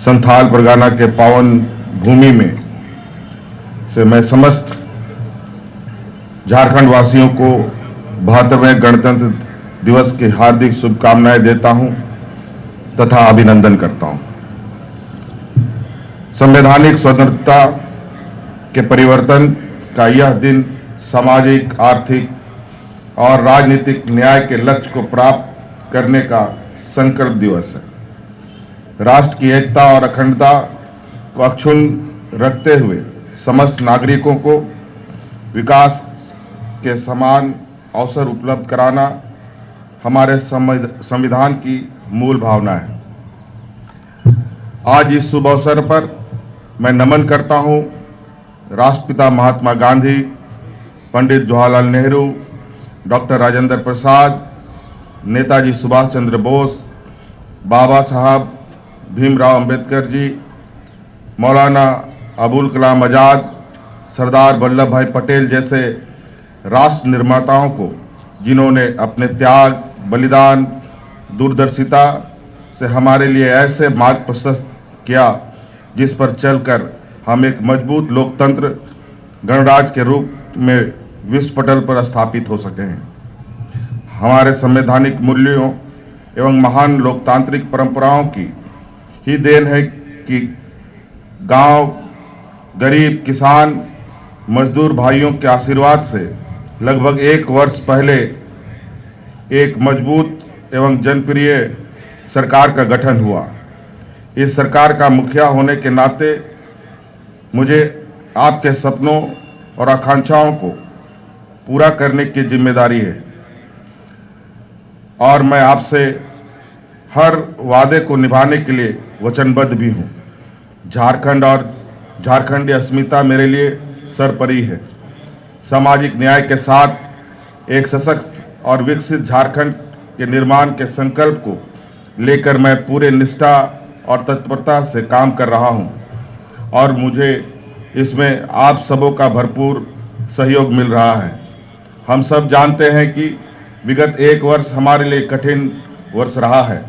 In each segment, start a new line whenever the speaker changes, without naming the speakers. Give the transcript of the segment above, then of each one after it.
संथाल परगना के पावन भूमि में से मैं समस्त झारखंड वासियों को 72वें गणतंत्र दिवस की हार्दिक शुभकामनाएं देता हूं तथा अभिनंदन करता हूं। संवैधानिक स्वतंत्रता के परिवर्तन का यह दिन सामाजिक, आर्थिक और राजनीतिक न्याय के लक्ष्य को प्राप्त करने का संकल्प दिवस है। राष्ट्र की एकता और अखंडता को अक्षुण्ण रखते हुए समस्त नागरिकों को विकास के समान अवसर उपलब्ध कराना हमारे संविधान की मूल भावना है। आज इस शुभ अवसर पर मैं नमन करता हूं राष्ट्रपिता महात्मा गांधी, पंडित जवाहरलाल नेहरू, डॉक्टर राजेंद्र प्रसाद, नेताजी सुभाष चंद्र बोस, बाबा साहब भीमराव अंबेडकर जी, मौलाना अबुल कलाम आजाद, सरदार वल्लभ भाई पटेल जैसे राष्ट्र निर्माताओं को, जिन्होंने अपने त्याग, बलिदान, दूरदर्शिता से हमारे लिए ऐसे मार्ग प्रशस्त किया जिस पर चलकर हम एक मजबूत लोकतंत्र गणराज्य के रूप में विश्व पटल पर स्थापित हो सके हैं। हमारे संवैधानिक मूल्यों एवं महान लोकतांत्रिक परंपराओं की ही देन है कि गांव, गरीब, किसान, मजदूर भाइयों के आशीर्वाद से लगभग 1 वर्ष पहले एक मजबूत एवं जनप्रिय सरकार का गठन हुआ। इस सरकार का मुखिया होने के नाते मुझे आपके सपनों और आकांक्षाओं को पूरा करने की जिम्मेदारी है और मैं आपसे हर वादे को निभाने के लिए वचनबद्ध भी हूं। झारखंड और झारखंडी अस्मिता मेरे लिए सर्वोपरि है। सामाजिक न्याय के साथ एक सशक्त और विकसित झारखंड के निर्माण के संकल्प को लेकर मैं पूरे निष्ठा और तत्परता से काम कर रहा हूं और मुझे इसमें आप सबों का भरपूर सहयोग मिल रहा है। हम सब जानते हैं कि विगत 1 वर्ष हमारे लिए कठिन वर्ष रहा है।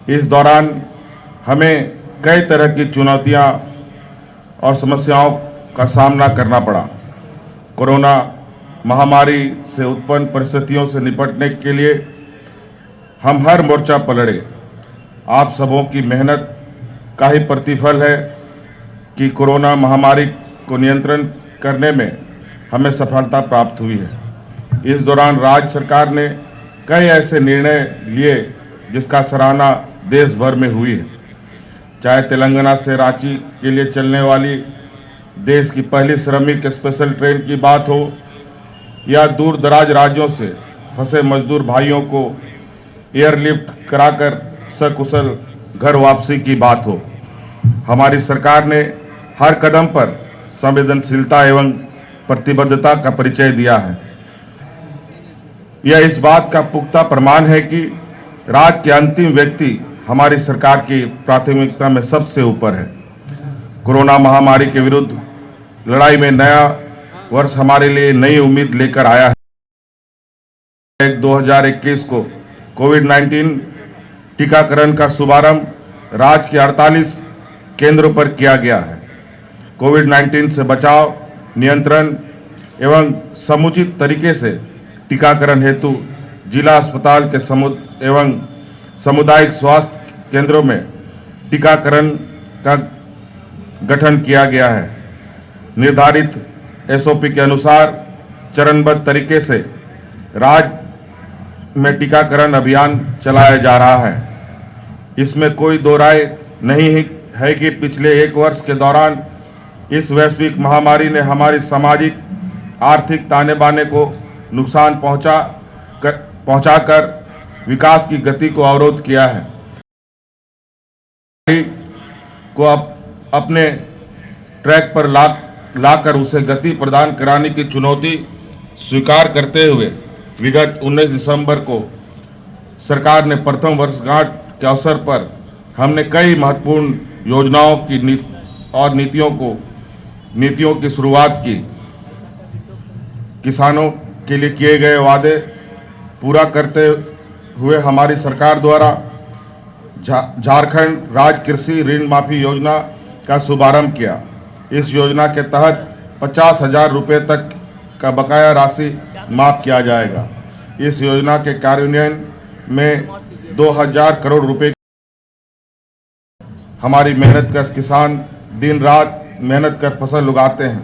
इस दौरान हमें कई तरह की चुनौतियां और समस्याओं का सामना करना पड़ा। कोरोना महामारी से उत्पन्न परिस्थितियों से निपटने के लिए हम हर मोर्चा पर लड़े। आप सबों की मेहनत का ही प्रतिफल है कि कोरोना महामारी को नियंत्रण करने में हमें सफलता प्राप्त हुई है। इस दौरान राज्य सरकार ने कई ऐसे निर्णय लिए जिसका सराहना देश भर में हुई है। चाहे तेलंगाना से रांची के लिए चलने वाली देश की पहली श्रमिक स्पेशल ट्रेन की बात हो या दूर दराज राज्यों से फंसे मजदूर भाइयों को एयरलिफ्ट कराकर सकुशल घर वापसी की बात हो, हमारी सरकार ने हर कदम पर संवेदनशीलता एवं प्रतिबद्धता का परिचय दिया है। यह इस बात का पुख्ता प्रमाण है कि राज्य के अंतिम व्यक्ति हमारी सरकार की प्राथमिकता में सबसे ऊपर है। कोरोना महामारी के विरुद्ध लड़ाई में नया वर्ष हमारे लिए नई उम्मीद लेकर आया है। 2021 को कोविड-19 टीकाकरण का शुभारंभ राज्य के 48 केंद्रों पर किया गया है। कोविड-19 से बचाव, नियंत्रण एवं समुचित तरीके से टीकाकरण हेतु जिला अस्पताल के एवं सामुदायिक स्वास्थ्य केंद्रों में टीकाकरण का गठन किया गया है। निर्धारित SOP के अनुसार चरणबद्ध तरीके से राज्य में टीकाकरण अभियान चलाया जा रहा है। इसमें कोई दो राय नहीं है कि पिछले 1 वर्ष के दौरान इस वैश्विक महामारी ने हमारी सामाजिक, आर्थिक ताने बाने को नुकसान पहुंचाकर विकास की गति को अवरोध किया है। को अपने ट्रैक पर लाकर उसे गति प्रदान कराने की चुनौती स्वीकार करते हुए विगत 19 दिसंबर को सरकार ने प्रथम वर्षगांठ के अवसर पर हमने कई महत्वपूर्ण योजनाओं की नीतियों की शुरुआत की। किसानों के लिए किए गए वादे पूरा करते हुए हमारी सरकार द्वारा झारखंड राज्य कृषि ऋण माफी योजना का शुभारंभ किया। इस योजना के तहत 50,000 रुपये तक का बकाया राशि माफ किया जाएगा। इस योजना के कार्यान्वयन में 2,000 करोड़ रुपए हमारी मेहनत कर किसान दिन रात मेहनत कर फसल उगाते हैं,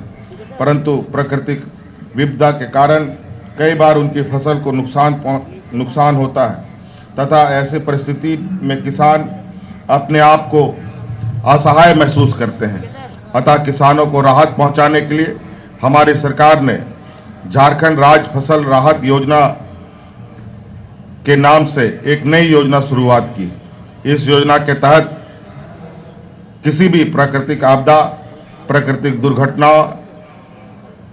परंतु प्राकृतिक विपदा के कारण कई बार उनकी फसल को नुकसान होता है तथा ऐसी परिस्थिति में किसान अपने आप को असहाय महसूस करते हैं। अतः किसानों को राहत पहुंचाने के लिए हमारी सरकार ने झारखंड राज्य फसल राहत योजना के नाम से एक नई योजना शुरुआत की। इस योजना के तहत किसी भी प्राकृतिक आपदा, प्राकृतिक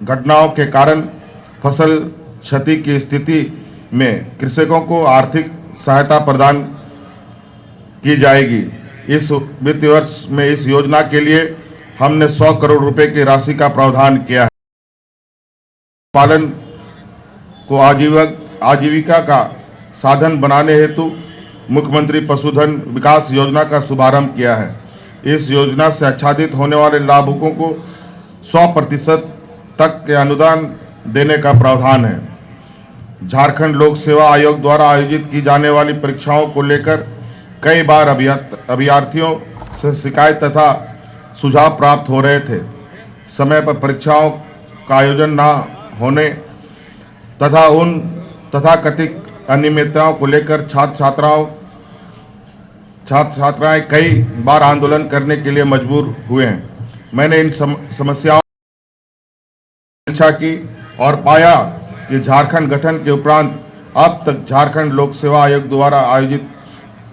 घटनाओं के कारण फसल क्षति की स्थिति में कृषकों को आर्थिक सहायता प्रदान की जाएगी। इस वित्तीय वर्ष में इस योजना के लिए हमने 100 करोड़ रुपए की राशि का प्रावधान किया है। पालन को आजीविका का साधन बनाने हेतु मुख्यमंत्री पशुधन विकास योजना का शुभारंभ किया है। इस योजना से आच्छादित होने वाले लाभुकों को 100% तक के अनुदान देने का प्रावधान है। झारखंड लोक सेवा आयोग द्वारा आयोजित की जाने वाली परीक्षाओं को लेकर कई बार अभ्यर्थियों से शिकायत तथा सुझाव प्राप्त हो रहे थे। समय पर परीक्षाओं का आयोजन न होने तथा उन तथाकथित अनियमितताओं को लेकर छात्राएं कई बार आंदोलन करने के लिए मजबूर हुए हैं। मैंने इन समस्याओं की समीक्षा की और पाया कि झारखंड गठन के उपरांत अब तक झारखंड लोक सेवा आयोग द्वारा आयोजित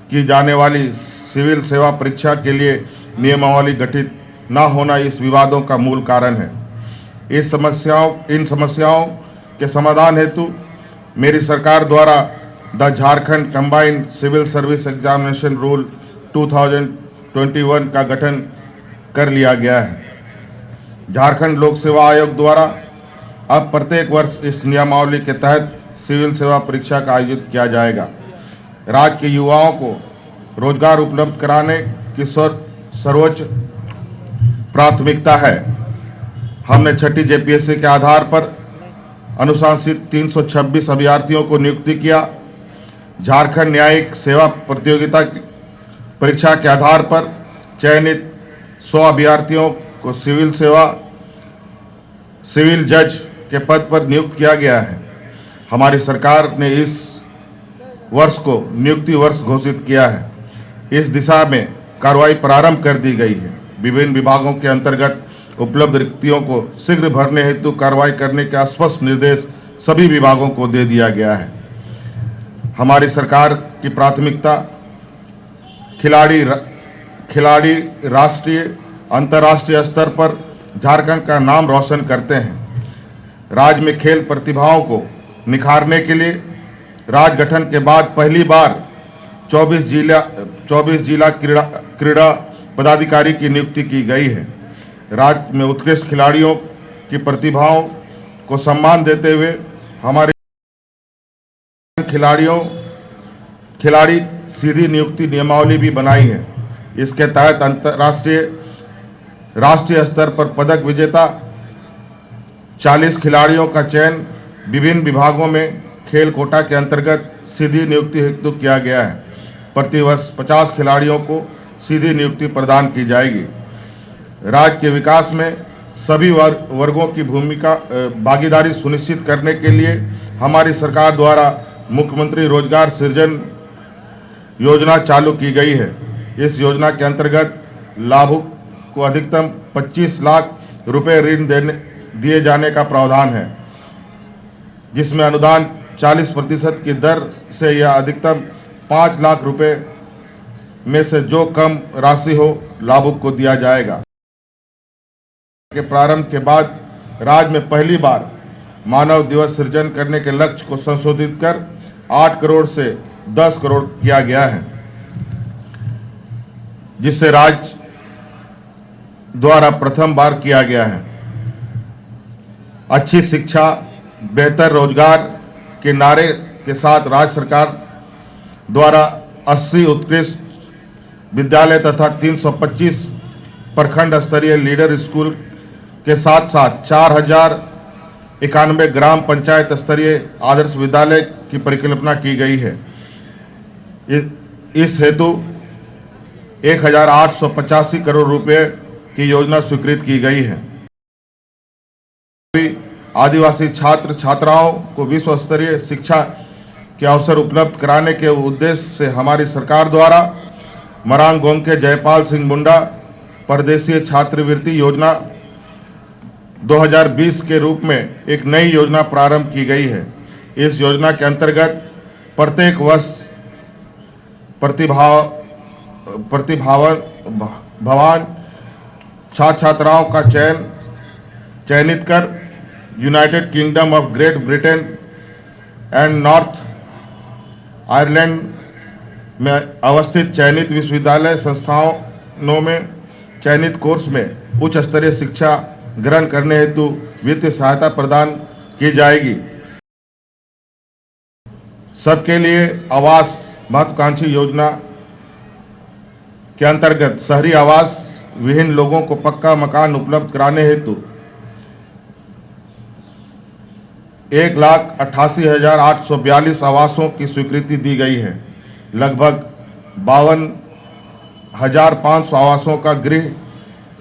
की जाने वाली सिविल सेवा परीक्षा के लिए नियमावली गठित न होना इस विवादों का मूल कारण है। इन समस्याओं के समाधान हेतु मेरी सरकार द्वारा the Jharkhand combined civil service examination rule 2021 का गठन कर लिया गया है। झारखंड लोक सेवा आयोग द्वारा अब प्रत्येक वर्ष इस नियमावली के तहत सिविल सेवा परीक्षा का आयोजित किया जाएगा। राज्य के युवाओं को रोजगार उपलब्ध कराने की सर्वोच्च प्राथमिकता है। हमने छठी जेपीएससी के आधार पर अनुशासित 326 अभ्यर्थियों को नियुक्ति किया। झारखंड न्यायिक सेवा प्रतियोगिता परीक्षा के आधार पर चयनित 100 अभ्यर्थियों को सिविल जज के पद पर नियुक्त किया गया है। हमारी सरकार ने इस वर्ष को नियुक्ति वर्ष घोषित किया है। इस दिशा में कार्रवाई प्रारंभ कर दी गई है। विभिन्न विभागों के अंतर्गत उपलब्ध रिक्तियों को शीघ्र भरने हेतु कार्रवाई करने का स्पष्ट निर्देश सभी विभागों को दे दिया गया है। हमारी सरकार की प्राथमिकता खिलाड़ी राष्ट्रीय अंतर्राष्ट्रीय स्तर पर झारखंड का नाम रोशन करते हैं। राज्य में खेल प्रतिभाओं को निखारने के लिए राज्य गठन के बाद पहली बार 24 जिला क्रीड़ा पदाधिकारी की नियुक्ति की गई है। राज्य में उत्कृष्ट खिलाड़ियों की प्रतिभाओं को सम्मान देते हुए हमारे खिलाड़ी सीधी नियुक्ति नियमावली भी बनाई है। इसके तहत राष्ट्रीय स्तर पर पदक विजेता 40 खिलाड़ियों का चयन विभिन्न विभागों में खेल कोटा के अंतर्गत सीधी नियुक्ति हेतु किया गया है। प्रतिवर्ष 50 खिलाड़ियों को सीधी नियुक्ति प्रदान की जाएगी। राज्य के विकास में सभी वर्गों की भागीदारी सुनिश्चित करने के लिए हमारी सरकार द्वारा मुख्यमंत्री रोजगार सृजन योजना चालू की गई है। इस योजना के अंतर्गत लाभुक को अधिकतम 25 लाख रुपए ऋण दिए जाने का प्रावधान है, जिसमें अनुदान 40% की दर से या अधिकतम 5 लाख रुपए में से जो कम राशि हो लाभुक को दिया जाएगा। के प्रारंभ के बाद राज्य में पहली बार मानव दिवस सृजन करने के लक्ष्य को संशोधित कर 8 करोड़ से 10 करोड़ किया गया है, जिससे राज्य द्वारा प्रथम बार किया गया है। अच्छी शिक्षा, बेहतर रोजगार के नारे के साथ राज्य सरकार द्वारा 80 उत्कृष्ट विद्यालय तथा 325 प्रखंड स्तरीय लीडर स्कूल के साथ साथ 4091 ग्राम पंचायत स्तरीय आदर्श विद्यालय की परिकल्पना की गई है। इस हेतु 1885 करोड़ रुपए की योजना स्वीकृत की गई है। आदिवासी छात्र छात्राओं को विश्व स्तरीय शिक्षा के अवसर उपलब्ध कराने के उद्देश्य से हमारी सरकार द्वारा मरांग गोंके जयपाल सिंह मुंडा परदेशीय छात्रवृत्ति योजना 2020 के रूप में एक नई योजना प्रारंभ की गई है। इस योजना के अंतर्गत प्रत्येक वर्ष प्रतिभावान छात्र छात्राओं का चयनित कर United kingdom of great Britain and north Ireland में अवस्थित चयनित विश्वविद्यालय संस्थानों में चयनित कोर्स में उच्च स्तरीय शिक्षा ग्रहण करने हेतु वित्तीय सहायता प्रदान की जाएगी। सबके लिए आवास महत्वाकांक्षी योजना के अंतर्गत शहरी आवास विहीन लोगों को पक्का मकान उपलब्ध कराने हेतु 1,88,842 आवासों की स्वीकृति दी गई है। लगभग 52,500 आवासों का गृह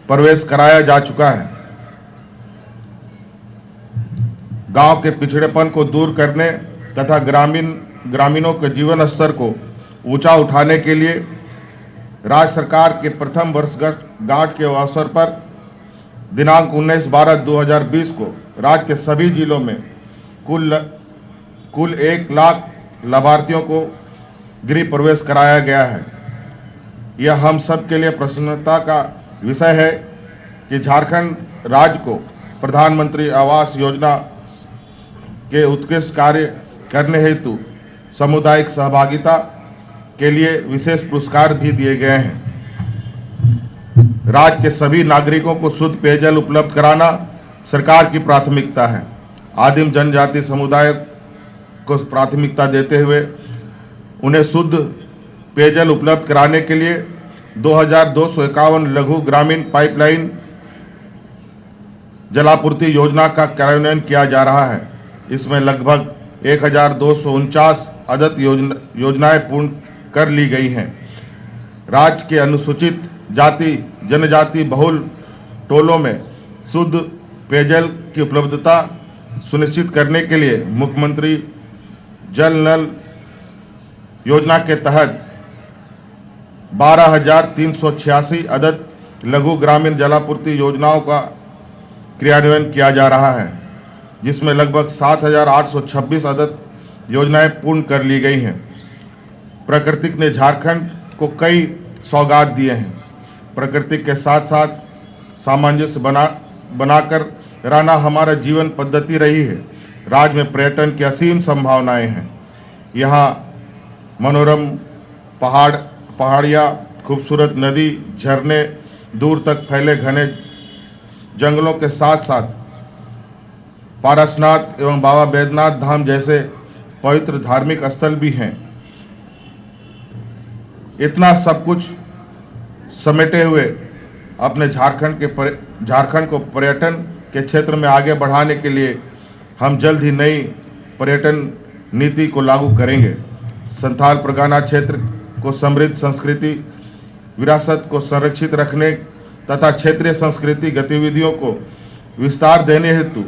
प्रवेश कराया जा चुका है। गांव के पिछड़ेपन को दूर करने तथा ग्रामीणों के जीवन स्तर को ऊंचा उठाने के लिए राज्य सरकार के प्रथम वर्षगांठ के अवसर पर दिनांक 19/12/2020 को राज्य के सभी जिलों में कुल 1 लाख लाभार्थियों को गृह प्रवेश कराया गया है। यह हम सब के लिए प्रसन्नता का विषय है कि झारखंड राज्य को प्रधानमंत्री आवास योजना के उत्कृष्ट कार्य करने हेतु सामुदायिक सहभागिता के लिए विशेष पुरस्कार भी दिए गए हैं। राज्य के सभी नागरिकों को शुद्ध पेयजल उपलब्ध कराना सरकार की प्राथमिकता है। आदिम जनजाति समुदाय को प्राथमिकता देते हुए उन्हें शुद्ध पेयजल उपलब्ध कराने के लिए 2251 लघु ग्रामीण पाइपलाइन जलापूर्ति योजना का कार्यान्वयन किया जा रहा है। इसमें लगभग 1249 अदद योजनाएं पूर्ण कर ली गई हैं। राज्य के अनुसूचित जाति जनजाति बहुल टोलों में शुद्ध पेयजल की उपलब्धता सुनिश्चित करने के लिए मुख्यमंत्री जल नल योजना के तहत 12,386 अदद लघु ग्रामीण जलापूर्ति योजनाओं का क्रियान्वयन किया जा रहा है, जिसमें लगभग 7,826 अदद योजनाएं पूर्ण कर ली गई हैं। प्रकृति ने झारखंड को कई सौगात दिए हैं। प्रकृति के साथ साथ सामंजस्य बनाकर रहना हमारा जीवन पद्धति रही है। राज्य में पर्यटन की असीम संभावनाएं हैं। यहाँ मनोरम पहाड़ियाँ, खूबसूरत नदी, झरने, दूर तक फैले घने जंगलों के साथ साथ पारसनाथ एवं बाबा बैद्यनाथ धाम जैसे पवित्र धार्मिक स्थल भी हैं। इतना सब कुछ समेटे हुए अपने झारखंड को पर्यटन के क्षेत्र में आगे बढ़ाने के लिए हम जल्द ही नई पर्यटन नीति को लागू करेंगे। संथाल परगना क्षेत्र को समृद्ध संस्कृति विरासत को संरक्षित रखने तथा क्षेत्रीय संस्कृति गतिविधियों को विस्तार देने हेतु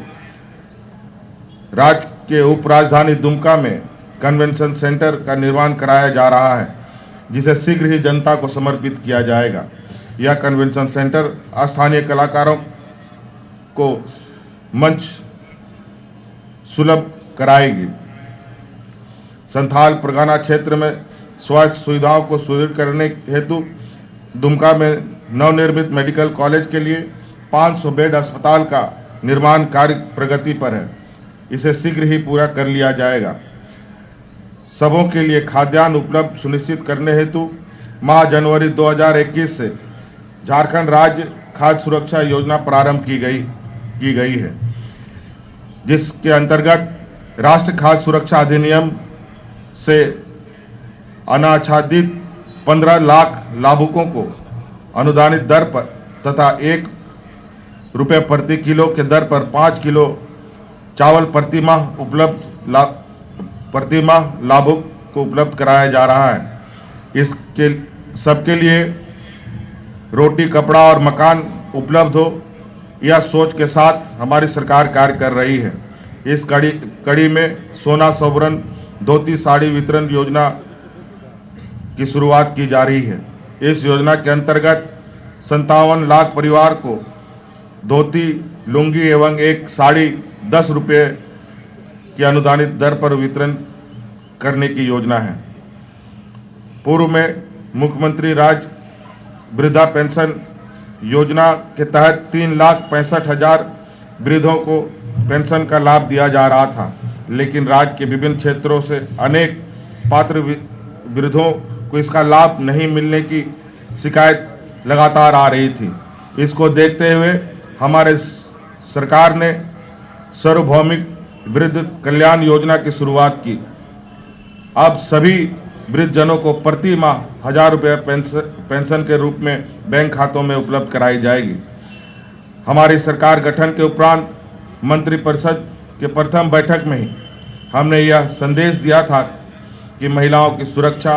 राज्य के उप राजधानी दुमका में कन्वेंशन सेंटर का निर्माण कराया जा रहा है, जिसे शीघ्र ही जनता को समर्पित किया जाएगा। यह कन्वेंशन सेंटर स्थानीय कलाकारों को मंच सुलभ कराएगी। संथाल परगना क्षेत्र में स्वास्थ्य सुविधाओं को सुदृढ़ करने हेतु दुमका में नवनिर्मित मेडिकल कॉलेज के लिए 500 बेड अस्पताल का निर्माण कार्य प्रगति पर है। इसे शीघ्र ही पूरा कर लिया जाएगा। सबों के लिए खाद्यान्न उपलब्ध सुनिश्चित करने हेतु माह जनवरी 2021 से झारखंड राज्य खाद्य सुरक्षा योजना प्रारंभ की गई है, जिसके अंतर्गत राष्ट्रीय खाद्य सुरक्षा अधिनियम से अनाच्छादित 15 लाख लाभुकों को अनुदानित दर पर तथा ₹1 प्रति किलो के दर पर 5 किलो चावल प्रतिमाह लाभुक को उपलब्ध कराया जा रहा है। इसके सबके लिए रोटी, कपड़ा और मकान उपलब्ध हो, यह सोच के साथ हमारी सरकार कार्य कर रही है। इस कड़ी में सोना सोवरन धोती साड़ी वितरण योजना की शुरुआत की जा रही है। इस योजना के अंतर्गत 57 लाख परिवार को धोती, लुंगी एवं एक साड़ी ₹10 की अनुदानित दर पर वितरण करने की योजना है। पूर्व में मुख्यमंत्री राज्य वृद्धा पेंशन योजना के तहत 3,65,000 वृद्धों को पेंशन का लाभ दिया जा रहा था, लेकिन राज्य के विभिन्न क्षेत्रों से अनेक पात्र वृद्धों को इसका लाभ नहीं मिलने की शिकायत लगातार आ रही थी। इसको देखते हुए हमारे सरकार ने सार्वभौमिक वृद्ध कल्याण योजना की शुरुआत की। अब सभी वृद्धजनों को प्रति माह ₹1,000 पेंशन के रूप में बैंक खातों में उपलब्ध कराई जाएगी। हमारी सरकार गठन के उपरांत मंत्रिपरिषद के प्रथम बैठक में ही हमने यह संदेश दिया था कि महिलाओं की सुरक्षा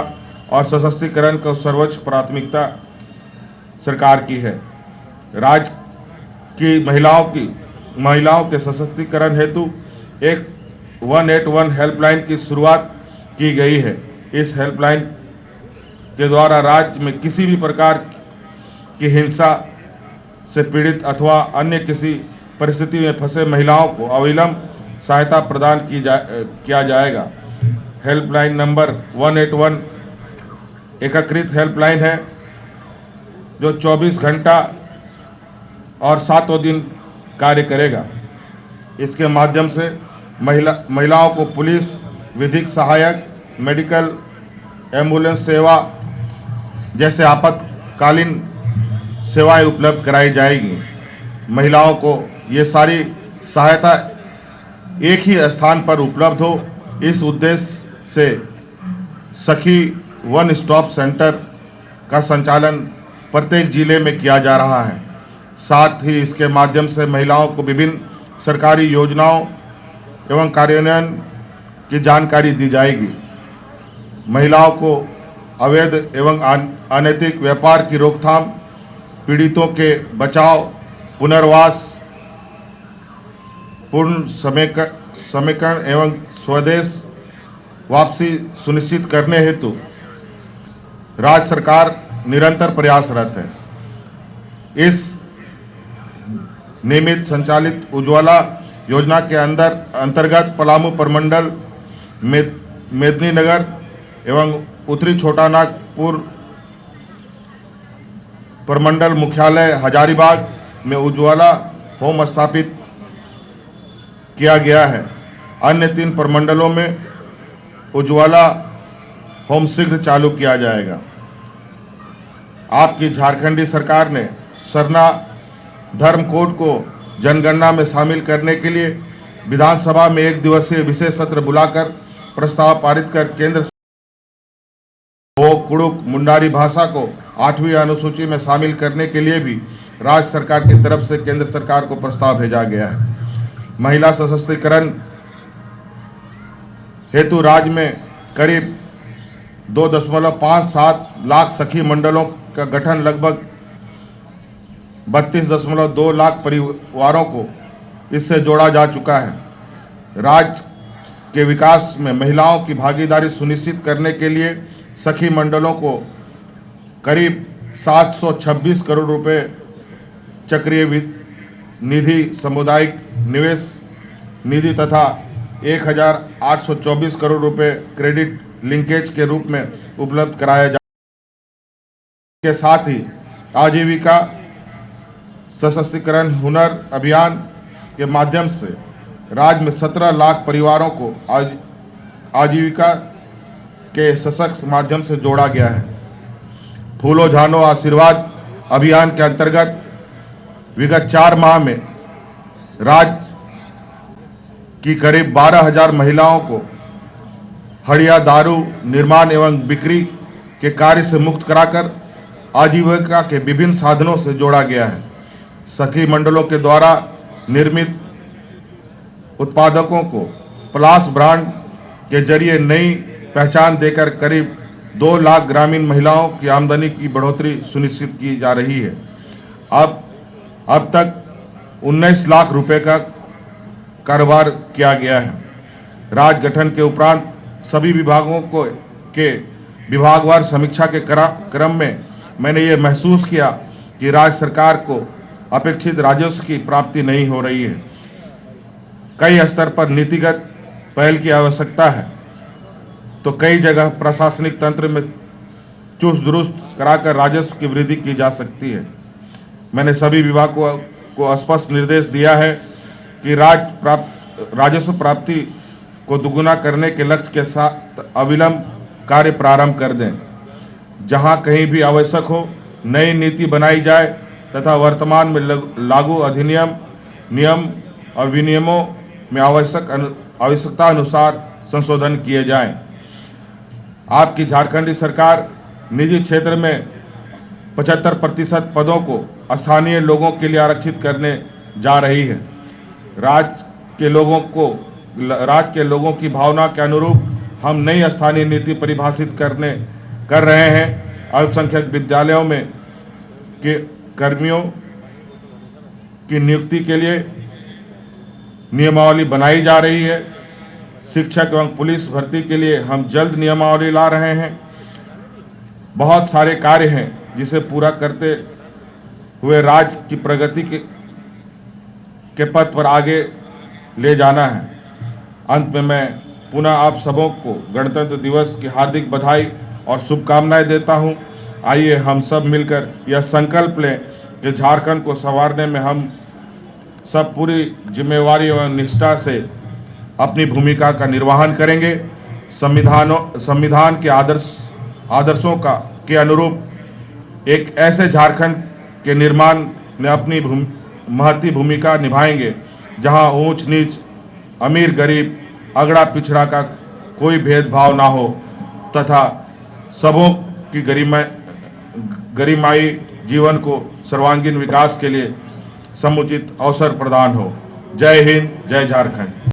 और सशक्तिकरण को सर्वोच्च प्राथमिकता सरकार की है। राज्य की महिलाओं के सशक्तिकरण हेतु एक 181 हेल्पलाइन की शुरुआत की गई है। इस हेल्पलाइन के द्वारा राज्य में किसी भी प्रकार की हिंसा से पीड़ित अथवा अन्य किसी परिस्थिति में फंसे महिलाओं को अविलंब सहायता प्रदान किया जाएगा। हेल्पलाइन नंबर 181 एकीकृत हेल्पलाइन है जो 24 घंटा और 7 दिन कार्य करेगा। इसके माध्यम से महिलाओं को पुलिस, विधिक सहायक, मेडिकल, एम्बुलेंस सेवा जैसे आपातकालीन सेवाएं उपलब्ध कराई जाएगी। महिलाओं को ये सारी सहायता एक ही स्थान पर उपलब्ध हो, इस उद्देश्य से सखी वन स्टॉप सेंटर का संचालन प्रत्येक जिले में किया जा रहा है। साथ ही इसके माध्यम से महिलाओं को विभिन्न सरकारी योजनाओं एवं कार्यान्वयन की जानकारी दी जाएगी। महिलाओं को अवैध एवं अनैतिक व्यापार की रोकथाम, पीड़ितों के बचाव, पुनर्वास, पूर्ण समेकन एवं स्वदेश वापसी सुनिश्चित करने हेतु राज्य सरकार निरंतर प्रयासरत है। इस नियमित संचालित उज्ज्वला योजना के अंतर्गत पलामू प्रमंडल, मेदिनीनगर एवं उत्तरी छोटानागपुर प्रमंडल मुख्यालय हजारीबाग में उज्ज्वला होम स्थापित किया गया है। अन्य 3 प्रमंडलों में उज्ज्वला होम शीघ्र चालू किया जाएगा। आपकी झारखंडी सरकार ने सरना धर्म कोड को जनगणना में शामिल करने के लिए विधानसभा में 1 दिवसीय विशेष सत्र बुलाकर प्रस्ताव पारित कर केंद्र कुड़ुक मुंडारी भाषा को 8वीं अनुसूची में शामिल करने के लिए भी राज्य सरकार की तरफ से केंद्र सरकार को प्रस्ताव भेजा गया है। महिला सशक्तिकरण हेतु राज्य में करीब 2.57 लाख सखी मंडलों का गठन लगभग 32.2 लाख परिवारों को इससे जोड़ा जा चुका है। राज्य के विकास में महिलाओं की भागीदारी सुनिश्चित करने के लिए सखी मंडलों को करीब 726 करोड़ रुपए चक्रीय निधि, सामुदायिक निवेश निधि तथा 1,824 करोड़ रुपए क्रेडिट लिंकेज के रूप में उपलब्ध कराया जा के साथ ही आजीविका सशक्तिकरण हुनर अभियान के माध्यम से राज्य में 17 लाख परिवारों को आजीविका के सशक्त माध्यम से जोड़ा गया है। फूलो झानो आशीर्वाद अभियान के अंतर्गत विगत 4 माह में राज्य की करीब 12,000 महिलाओं को हड़िया दारू निर्माण एवं बिक्री के कार्य से मुक्त कराकर आजीविका के विभिन्न साधनों से जोड़ा गया है। सखी मंडलों के द्वारा निर्मित उत्पादकों को प्लास ब्रांड के जरिए नई पहचान देकर करीब 2 लाख ग्रामीण महिलाओं की आमदनी की बढ़ोतरी सुनिश्चित की जा रही है। अब तक 19 लाख रुपए का कारोबार किया गया है। राज्य गठन के उपरांत सभी विभागों के विभागवार समीक्षा के क्रम में मैंने ये महसूस किया कि राज्य सरकार को अपेक्षित राजस्व की प्राप्ति नहीं हो रही है। कई स्तर पर नीतिगत पहल की आवश्यकता है, तो कई जगह प्रशासनिक तंत्र में चुस्त दुरुस्त कराकर राजस्व की वृद्धि की जा सकती है। मैंने सभी विभागों को स्पष्ट निर्देश दिया है कि राजस्व प्राप्ति को दुगुना करने के लक्ष्य के साथ अविलंब कार्य प्रारंभ कर दें। जहां कहीं भी आवश्यक हो नई नीति बनाई जाए तथा वर्तमान में लागू अधिनियम, नियम और विनियमों में आवश्यकता अनुसार संशोधन किए जाएं। आपकी झारखंडी सरकार निजी क्षेत्र में 75% पदों को स्थानीय लोगों के लिए आरक्षित करने जा रही है। राज्य के लोगों की भावना के अनुरूप हम नई स्थानीय नीति परिभाषित कर रहे हैं। अल्पसंख्यक विद्यालयों में के कर्मियों की नियुक्ति के लिए नियमावली बनाई जा रही है। शिक्षक एवं पुलिस भर्ती के लिए हम जल्द नियमावली ला रहे हैं। बहुत सारे कार्य हैं जिसे पूरा करते हुए राज्य की प्रगति के पथ पर आगे ले जाना है। अंत में मैं पुनः आप सबों को गणतंत्र दिवस की हार्दिक बधाई और शुभकामनाएं देता हूं। आइए हम सब मिलकर यह संकल्प लें कि झारखंड को संवारने में हम सब पूरी जिम्मेवारी एवं निष्ठा से अपनी भूमिका का निर्वहन करेंगे। संविधान के आदर्शों के अनुरूप एक ऐसे झारखंड के निर्माण में अपनी महती भूमिका निभाएंगे जहां ऊंच नीच, अमीर गरीब, अगड़ा पिछड़ा का कोई भेदभाव ना हो तथा सबों की गरिमाई जीवन को सर्वांगीण विकास के लिए समुचित अवसर प्रदान हो। जय हिंद, जय झारखंड।